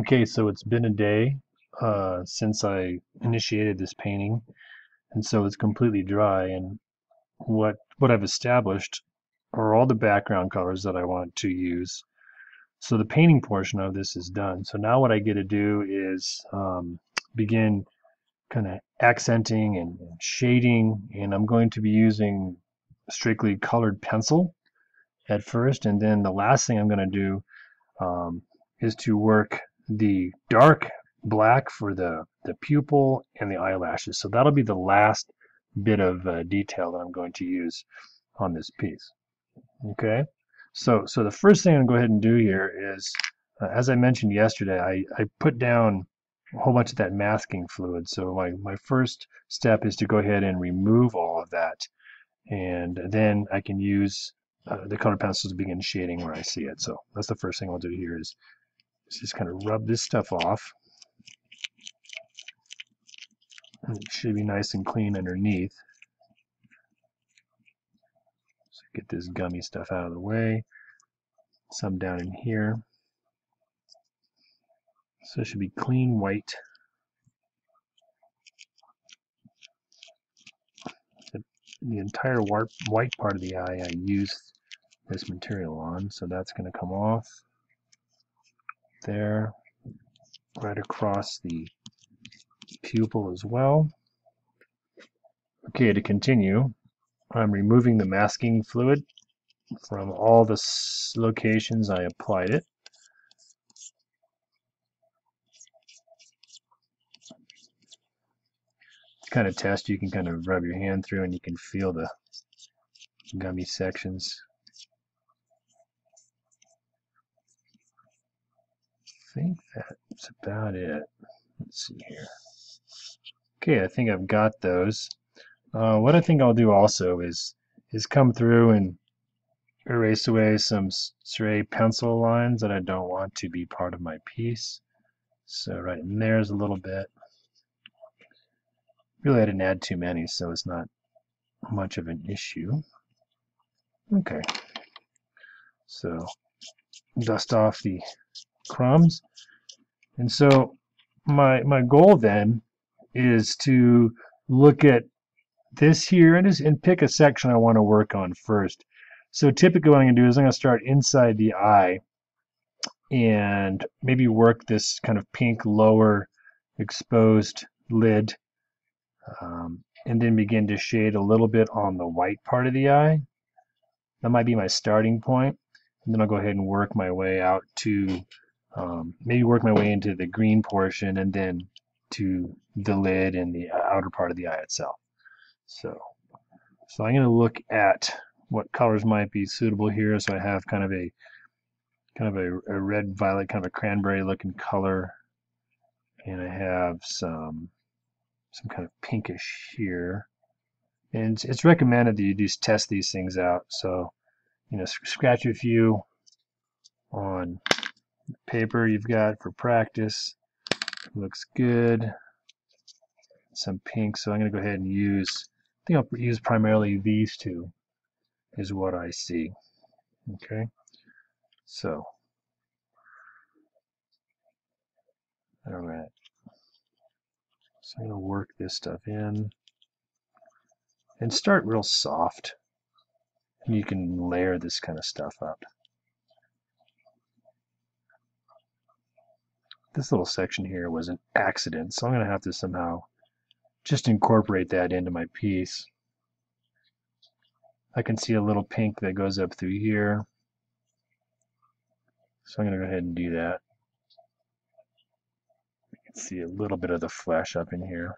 Okay, so it's been a day since I initiated this painting, and so it's completely dry. And what I've established are all the background colors that I want to use. So the painting portion of this is done. So now what I get to do is begin kind of accenting and shading, and I'm going to be using strictly colored pencil at first, and then the last thing I'm going to do um, is to work the dark black for the pupil and the eyelashes. So that'll be the last bit of detail that I'm going to use on this piece. Okay, so the first thing I'm going to go ahead and do here is, as I mentioned yesterday, I put down a whole bunch of that masking fluid. So my first step is to go ahead and remove all of that, and then I can use the colored pencils to begin shading where I see it. So that's the first thing I'll do here is just kind of rub this stuff off. And it should be nice and clean underneath. So get this gummy stuff out of the way. Some down in here. So it should be clean white. The entire white part of the eye I used this material on, so that's going to come off there, right across the pupil as well. Okay, to continue, I'm removing the masking fluid from all the locations I applied it. Kind of test, you can kind of rub your hand through and you can feel the gummy sections. I think that's about it. Let's see here. Okay, I think I've got those. What I think I'll do also is come through and erase away some stray pencil lines that I don't want to be part of my piece. So right in there's a little bit. Really, I didn't add too many, so it's not much of an issue. Okay, so dust off the crumbs. And so my goal then is to look at this here and pick a section I want to work on first. So typically what I'm going to do is I'm going to start inside the eye and maybe work this kind of pink lower exposed lid, and then begin to shade a little bit on the white part of the eye. That might be my starting point, and then I'll go ahead and work my way out to maybe work my way into the green portion and then to the lid and the outer part of the eye itself. So I'm going to look at what colors might be suitable here. So I have kind of a red violet, kind of a cranberry looking color, and I have some kind of pinkish here. And it's recommended that you just test these things out. So, you know, scratch a few on paper you've got for practice. Looks good. Some pink, so I'm going to go ahead and use, I think I'll use primarily these two is what I see. Okay, so all right, so I'm going to work this stuff in and start real soft, and you can layer this kind of stuff up. This little section here was an accident, so I'm going to have to somehow just incorporate that into my piece. I can see a little pink that goes up through here, so I'm going to go ahead and do that. You can see a little bit of the flesh up in here.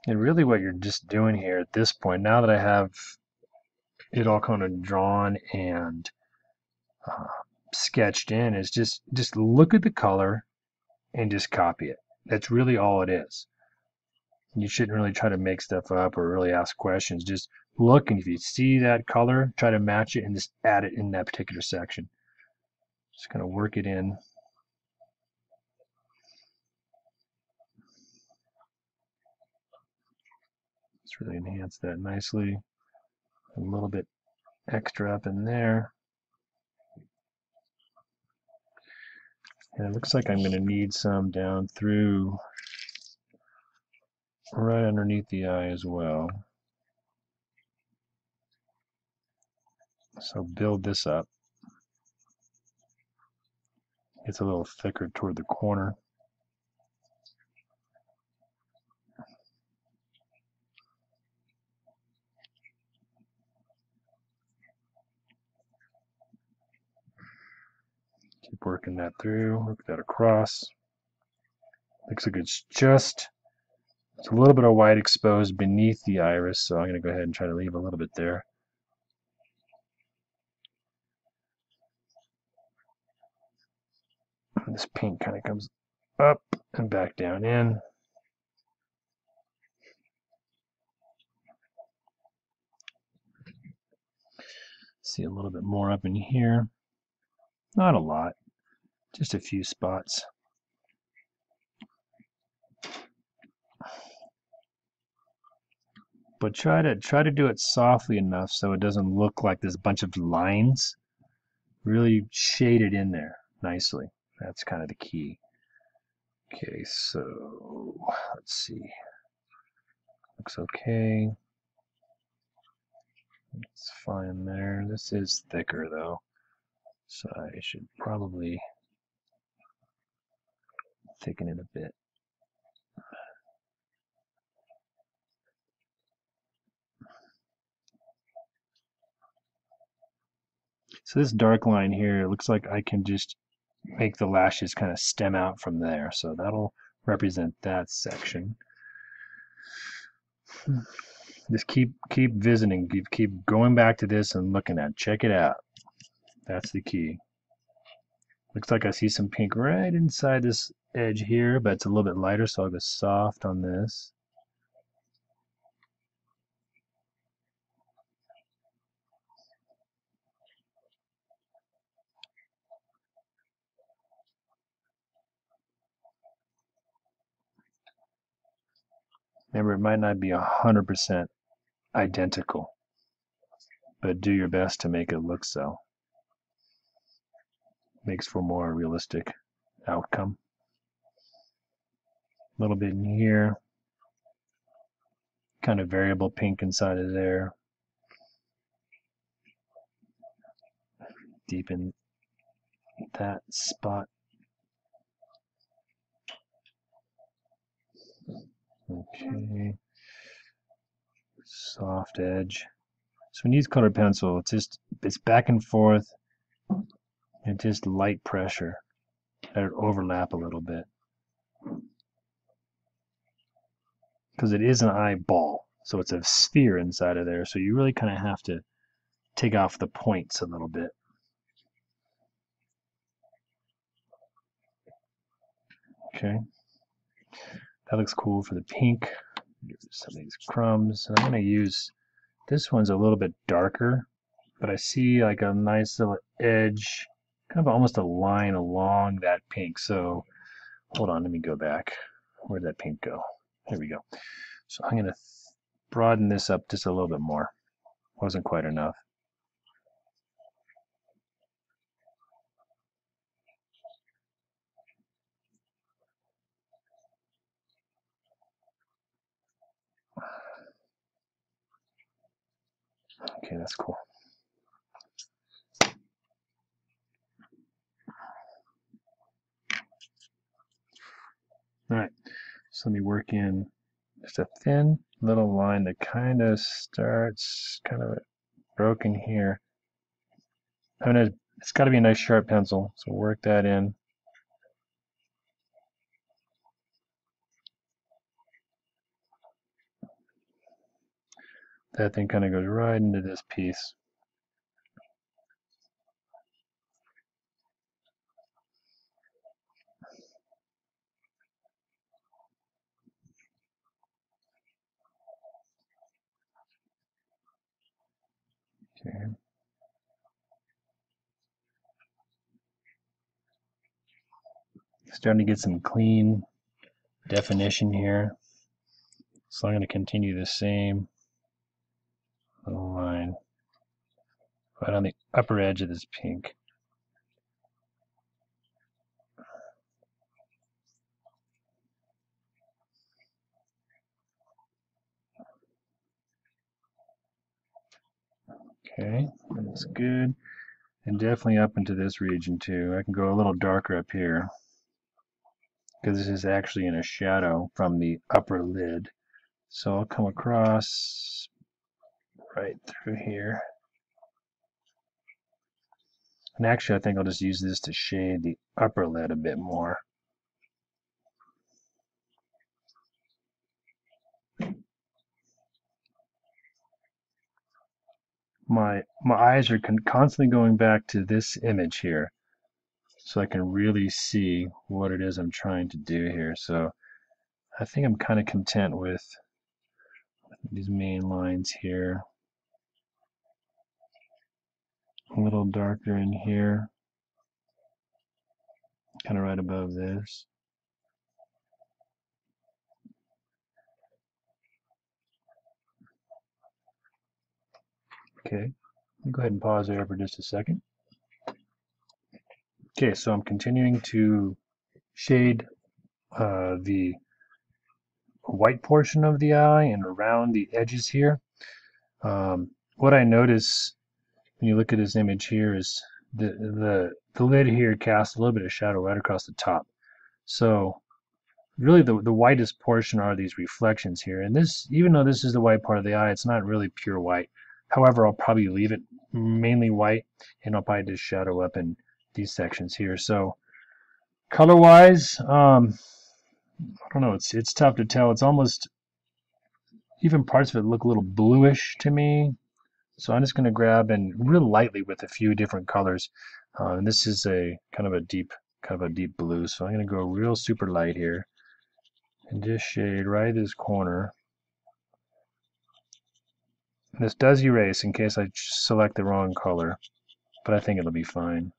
And really what you're just doing here at this point, now that I have it all kind of drawn and uh, sketched in, is just look at the color and just copy it. That's really all it is. You shouldn't really try to make stuff up or really ask questions. Just look, and if you see that color, try to match it and just add it in that particular section. Just kind of work it in. Let's really enhance that nicely. A little bit extra up in there. And it looks like I'm going to need some down through right underneath the eye as well. So build this up. It's a little thicker toward the corner. Keep working that through, work that across. Looks like it's a little bit of white exposed beneath the iris, so I'm going to go ahead and try to leave a little bit there. This pink kind of comes up and back down in. See a little bit more up in here. Not a lot, just a few spots. But try to do it softly enough so it doesn't look like there's a bunch of lines. Really shade it in there nicely. That's kind of the key. Okay, so let's see. Looks okay. It's fine there. This is thicker though, so I should probably thicken it a bit. So this dark line here, it looks like I can just make the lashes kind of stem out from there. So that'll represent that section. Just keep visiting, keep going back to this and looking at it. Check it out. That's the key. Looks like I see some pink right inside this edge here, but it's a little bit lighter, so I'll go soft on this. Remember, it might not be 100% identical, but do your best to make it look so. Makes for a more realistic outcome. A little bit in here. Kind of variable pink inside of there. Deepen that spot. Okay. Soft edge. So when you use colored pencil, it's back and forth and just light pressure. Let it overlap a little bit. Because it is an eyeball, so it's a sphere inside of there, so you really kind of have to take off the points a little bit. Okay, that looks cool for the pink. Some of these crumbs. And I'm going to use, this one's a little bit darker, but I see like a nice little edge, kind of almost a line along that pink. So hold on, let me go back. Where'd that pink go? There we go. So I'm going to broaden this up just a little bit more. Wasn't quite enough. Okay, that's cool. All right, so let me work in just a thin little line that kind of starts kind of broken here. It's got to be a nice sharp pencil, so work that in. That thing kind of goes right into this piece. Okay. Starting to get some clean definition here. So I'm going to continue the same line right on the upper edge of this pink. Okay, that's good. And definitely up into this region too. I can go a little darker up here because this is actually in a shadow from the upper lid. So I'll come across right through here. And actually I think I'll just use this to shade the upper lid a bit more. My eyes are constantly going back to this image here so I can really see what it is I'm trying to do here. So I think I'm kind of content with these main lines here. A little darker in here, kind of right above this. Okay, go ahead and pause there for just a second. Okay, so I'm continuing to shade the white portion of the eye and around the edges here. What I notice when you look at this image here is the lid here casts a little bit of shadow right across the top. So really the whitest portion are these reflections here. And this, even though this is the white part of the eye, it's not really pure white. However, I'll probably leave it mainly white, and I'll probably just shadow up in these sections here. So color-wise, I don't know, it's tough to tell. It's almost, even parts of it look a little bluish to me. So I'm just going to grab and real lightly with a few different colors. And this is a kind of a deep blue. So I'm going to go real super light here and just shade right this corner. And this does erase in case I select the wrong color, but I think it'll be fine.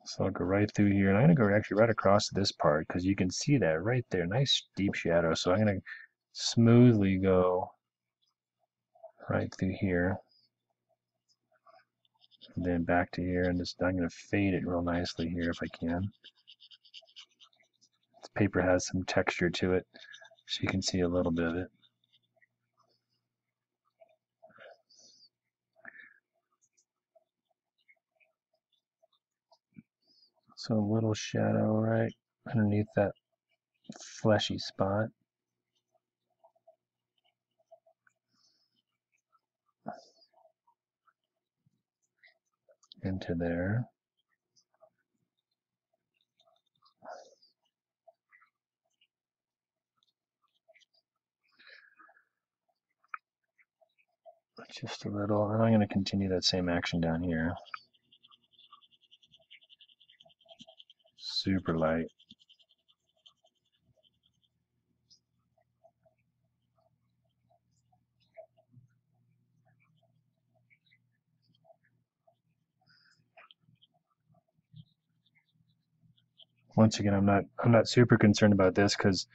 So I'll go right through here, and I'm going to go actually right across this part because you can see that right there, nice deep shadow. So I'm going to smoothly go right through here, and then back to here, and I'm going to fade it real nicely here if I can. This paper has some texture to it, so you can see a little bit of it. So a little shadow right underneath that fleshy spot. Into there. Just a little, and I'm going to continue that same action down here. Super light. Once again, I'm not super concerned about this because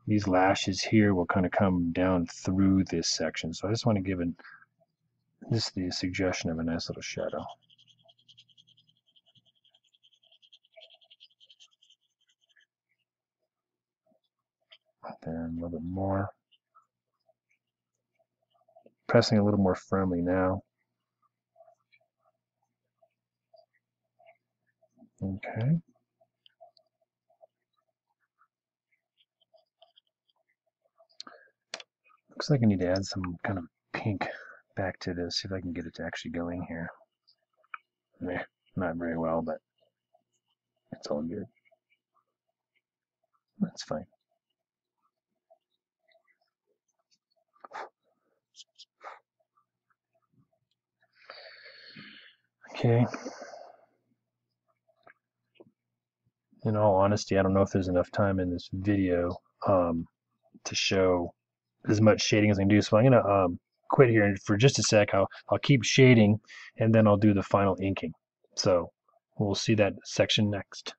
these lashes here will kind of come down through this section. So I just want to give this the suggestion of a nice little shadow. Then a little bit more. Pressing a little more firmly now. Okay. Looks like I need to add some kind of pink back to this, see if I can get it to actually go in here. Not very well, but it's all good. That's fine. Okay. In all honesty, I don't know if there's enough time in this video to show as much shading as I can do. So I'm going to quit here for just a sec. I'll keep shading, and then I'll do the final inking. So we'll see that section next.